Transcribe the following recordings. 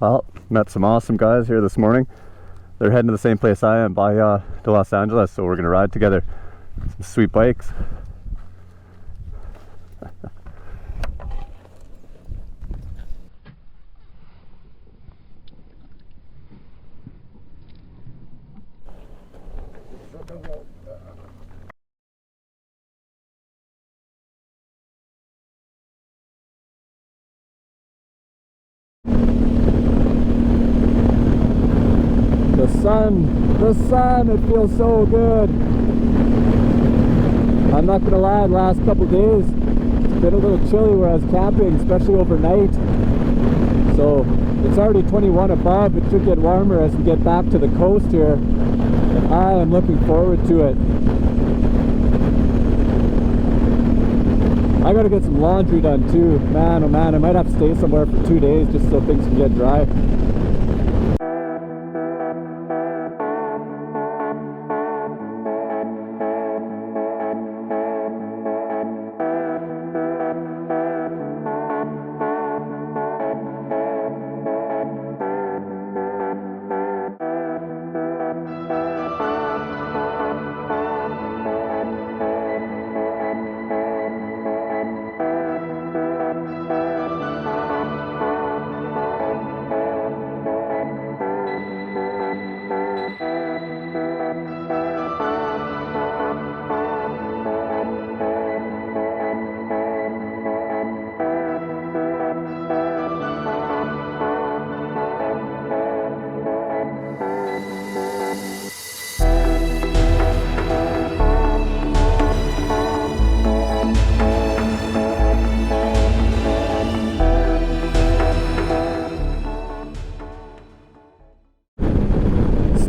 Well, met some awesome guys here this morning. They're heading to the same place I am, Bahia to Los Angeles, so we're gonna ride together. Some sweet bikes. The sun, it feels so good. I'm not gonna lie, the last couple days it's been a little chilly where I was camping, especially overnight. So it's already 21 above. It should get warmer as we get back to the coast here, and I am looking forward to it. I gotta get some laundry done too. Man, oh man, I might have to stay somewhere for 2 days just so things can get dry.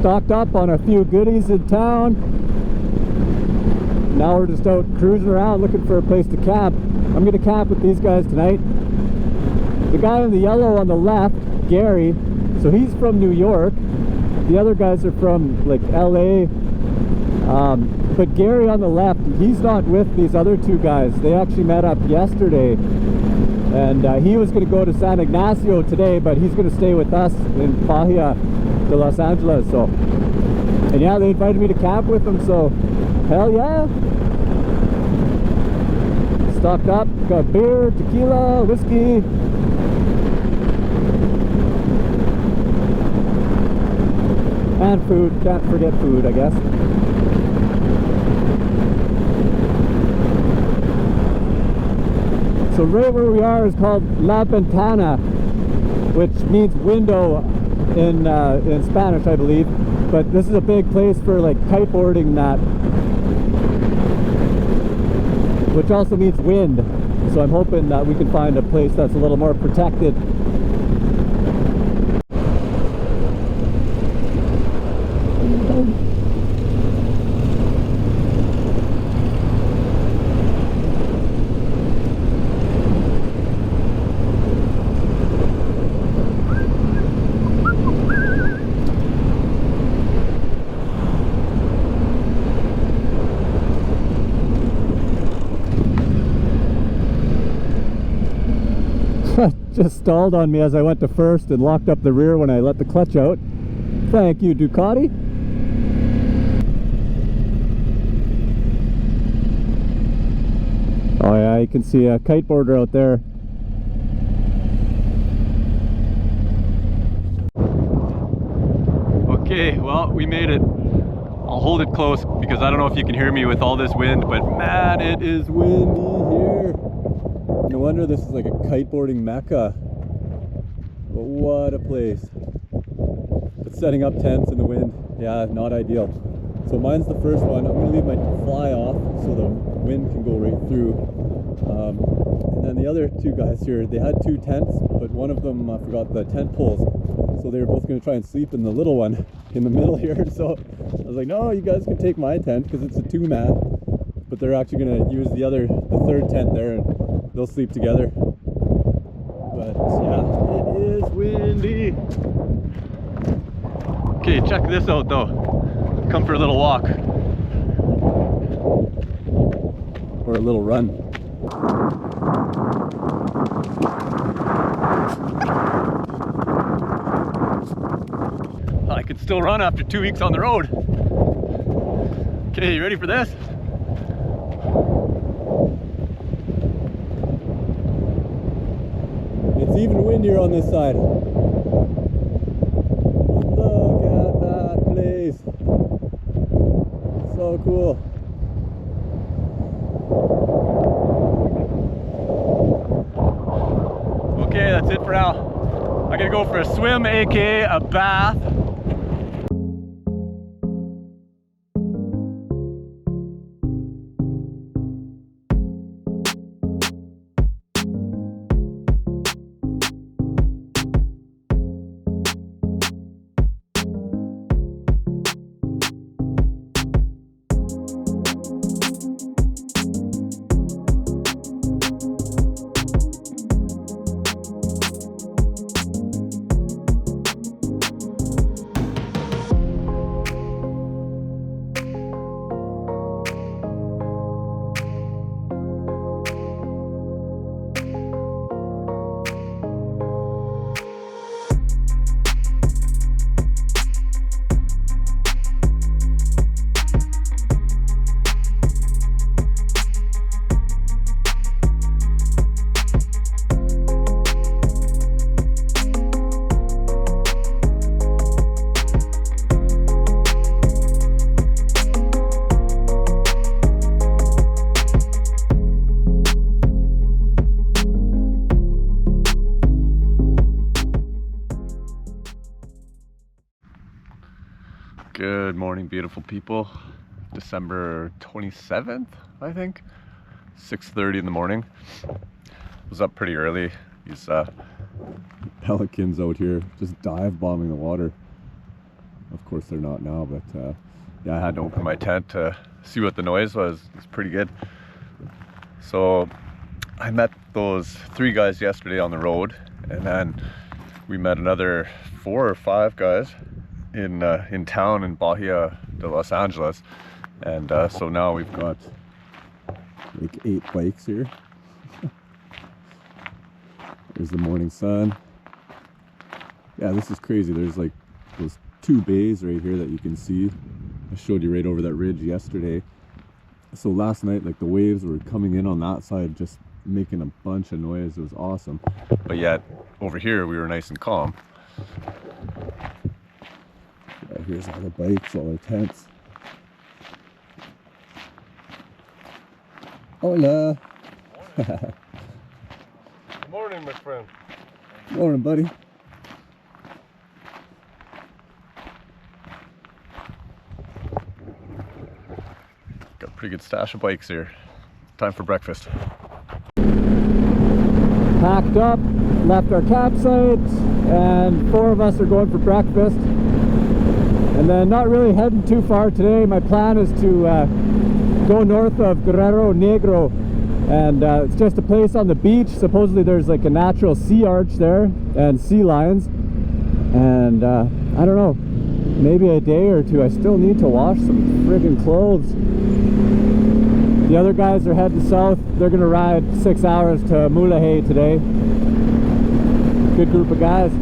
Stocked up on a few goodies in town. Now we're just out cruising around looking for a place to camp. I'm gonna camp with these guys tonight. The guy in the yellow on the left, Gary, so he's from New York. The other guys are from like LA. But Gary on the left, he's not with these other two guys. They actually met up yesterday. And he was gonna go to San Ignacio today, but he's gonna stay with us in Bahia to Los Angeles. So, and yeah, they invited me to camp with them, so hell yeah. Stocked up, got beer, tequila, whiskey. And food, can't forget food, I guess. So right where we are is called La Ventana, which means window in Spanish, I believe. But this is a big place for like kiteboarding, that, which also means wind. So I'm hoping that we can find a place that's a little more protected. Just stalled on me as I went to first and locked up the rear when I let the clutch out. Thank you, Ducati. Oh yeah, you can see a kiteboarder out there. Okay, well, we made it. I'll hold it close because I don't know if you can hear me with all this wind, but man, it is windy here. No wonder this is like a kiteboarding mecca. But what a place. But setting up tents in the wind, yeah, not ideal. So mine's the first one. I'm going to leave my fly off so the wind can go right through. And then the other two guys here, they had two tents, but one of them forgot the tent poles. So they were both going to try and sleep in the little one in the middle here. So I was like, no, you guys can take my tent because it's a two-man. But they're actually going to use the third tent there, and they'll sleep together. But yeah, it is windy. Okay, check this out though. Come for a little walk. Or a little run. can still run after 2 weeks on the road. Okay, you ready for this? It's even windier on this side. Look at that place. So cool. Okay, that's it for now. I'm gonna go for a swim, aka a bath. Good morning, beautiful people. December 27th, I think. 6:30 in the morning. Was up pretty early. These pelicans out here just dive bombing the water. Of course they're not now, but yeah, I had to open my tent to see what the noise was. It's pretty good. So I met those 3 guys yesterday on the road, and then we met another 4 or 5 guys in town in Bahia de Los Angeles, and so now we've got like 8 bikes here. There's the morning sun. Yeah, this is crazy. There's like those 2 bays right here that you can see. I showed you right over that ridge yesterday. So last night, like, the waves were coming in on that side, just making a bunch of noise. It was awesome. But yet over here we were nice and calm. Here's all the bikes, all our tents. Hola. Good morning, my friend. Morning, buddy. Got a pretty good stash of bikes here. Time for breakfast. Packed up, left our campsite, and 4 of us are going for breakfast. And then not really heading too far today. My plan is to go north of Guerrero Negro, and it's just a place on the beach. Supposedly there's like a natural sea arch there and sea lions, and I don't know, maybe a day or 2. I still need to wash some friggin' clothes. The other guys are heading south. They're gonna ride 6 hours to Mulahay today. Good group of guys.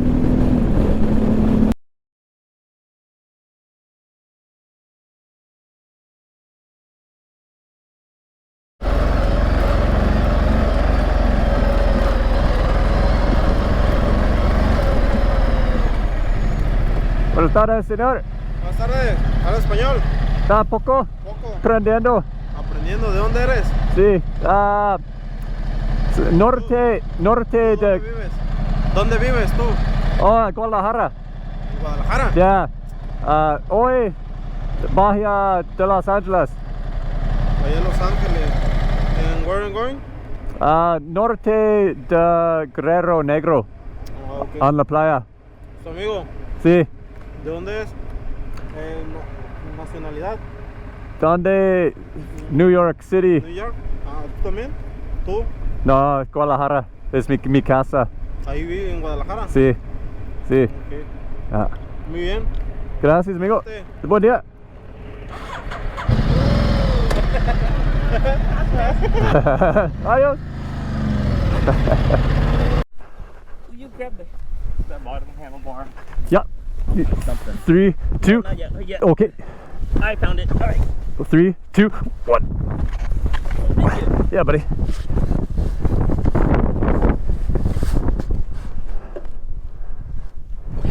Buenas tardes, señor. Buenas tardes. ¿Habla español? ¿Está poco? Poco. Aprendiendo. ¿Aprendiendo? ¿De dónde eres? Sí. Norte ¿Dónde de... vives? ¿Dónde vives tú? Oh, Guadalajara. ¿En Guadalajara? Yeah. Hoy, Bahia de Los Angeles. Allá en Los Ángeles. ¿En where are you going? Norte de Guerrero Negro. Oh, okay. En la playa. ¿Tu amigo? Sí. ¿De dónde es? ¿Nacionalidad? ¿Dónde? New York City. ¿New York? ¿Tú también? ¿Tú? No, Guadalajara. Es mi casa. ¿Ahí vive en Guadalajara? Sí. Sí. Okay. Ah. Muy bien. Gracias, amigo. Sí. Buen día. Adiós. Will you grab that bottom handlebar? Yeah. Something. 3, 2. Not yet. Not yet. Okay. I found it. All right. 3, 2, 1. Thank you. Yeah, buddy.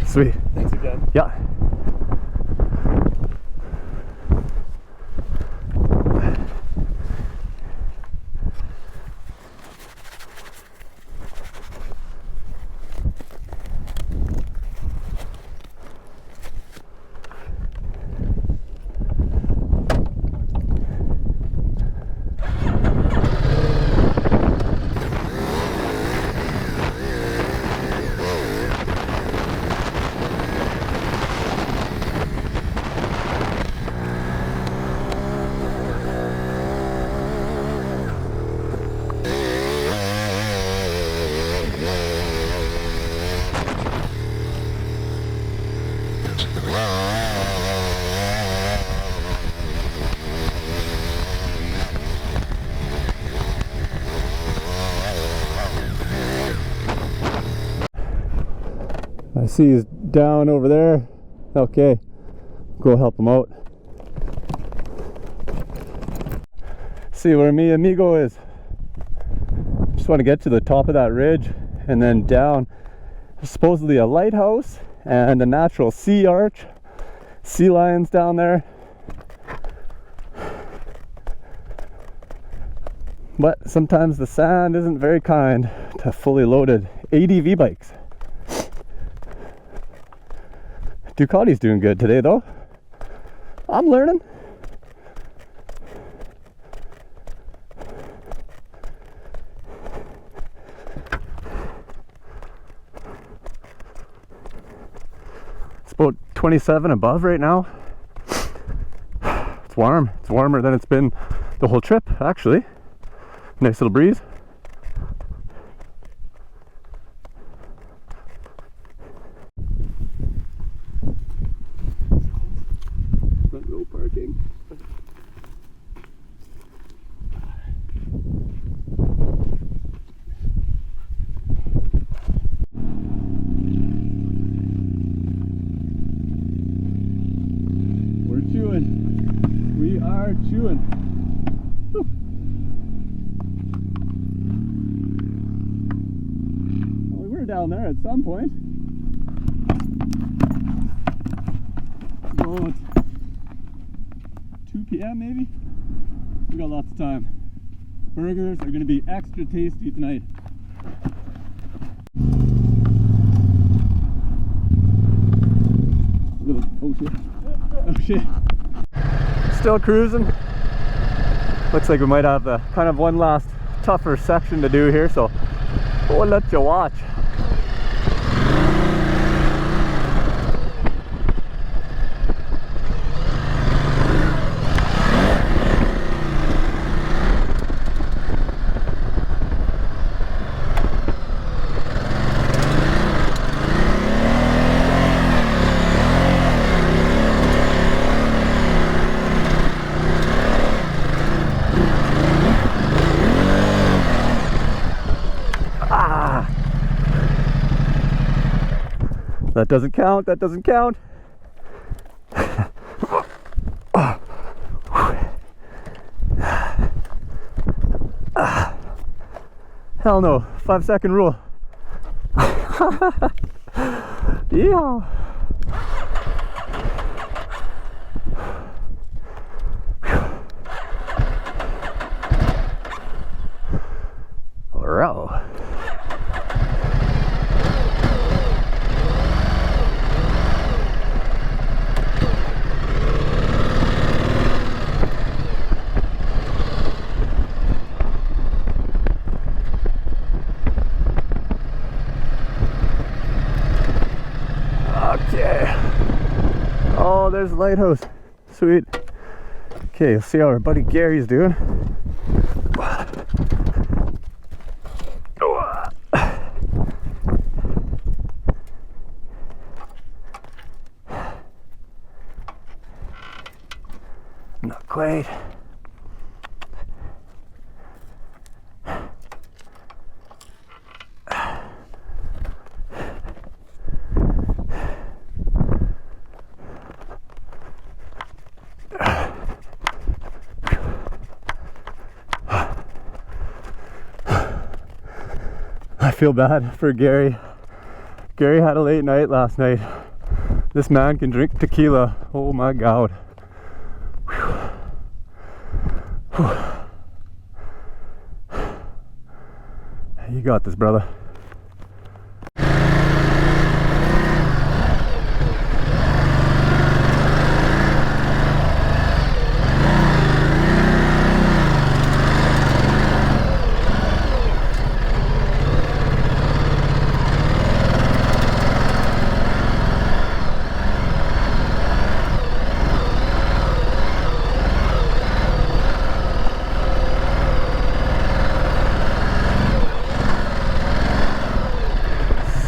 Sweet. Thanks again. Yeah. I see he's down over there. Okay, go help him out. See where mi amigo is. Just want to get to the top of that ridge and then down. There's supposedly a lighthouse and a natural sea arch. Sea lions down there. But sometimes the sand isn't very kind to fully loaded ADV bikes. Ducati's doing good today though. I'm learning. It's about 27 above right now. It's warm. It's warmer than it's been the whole trip, actually. Nice little breeze. Front row parking. We're chewing. We are chewing. Whew. Well, we were down there at some point. Oh, it's 2 p.m. maybe? We got lots of time. Burgers are going to be extra tasty tonight. Oh shit. Oh shit. Still cruising. Looks like we might have kind of one last tougher section to do here, so we'll let you watch. That doesn't count, that doesn't count. Hell no, 5-second rule. Yeah. Row. Okay. Oh, there's the lighthouse. Sweet. Okay, let's see how our buddy Gary's doing. Not quite. feel bad for Gary. Gary had a late night last night. This man can drink tequila. Oh my God. Whew. Whew. You got this, brother.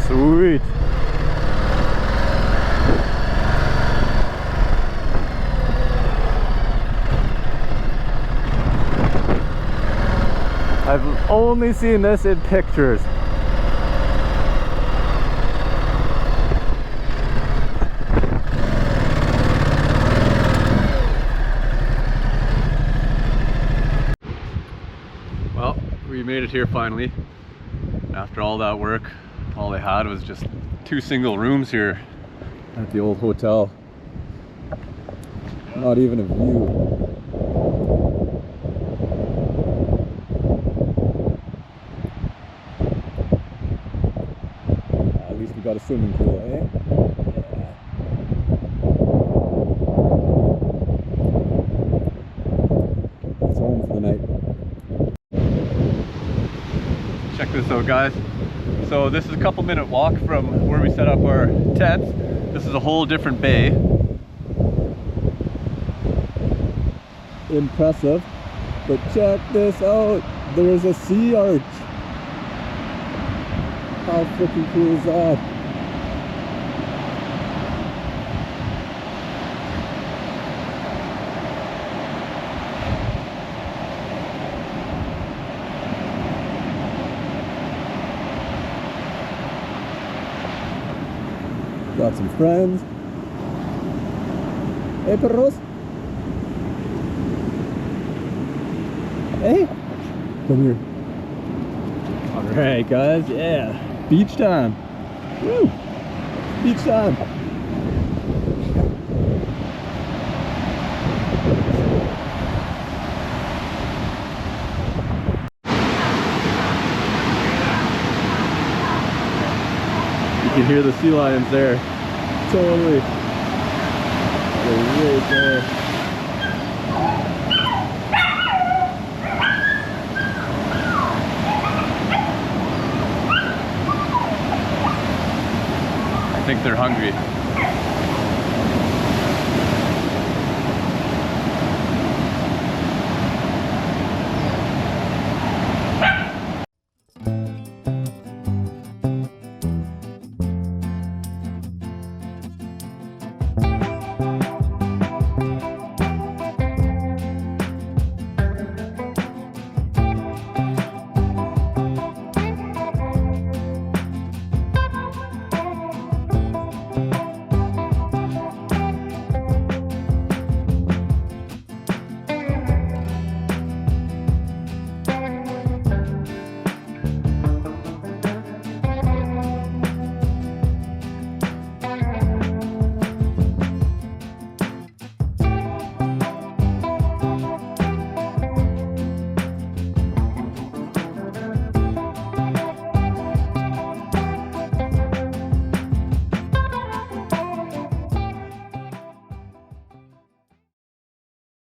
Sweet. I've only seen this in pictures. Well, we made it here finally. After all that work, all they had was just 2 single rooms here at the old hotel. Not even a view. At least we got a swimming pool, eh? Yeah. It's home for the night. Check this out, guys. So this is a couple-minute walk from where we set up our tents. This is a whole different bay. Impressive. But check this out. There's a sea arch. How freaking cool is that? Got some friends. Hey, perros. Hey, come here. All right, guys. Yeah, beach time. Woo, beach time. You can hear the sea lions there. Totally. They're right there. I think they're hungry.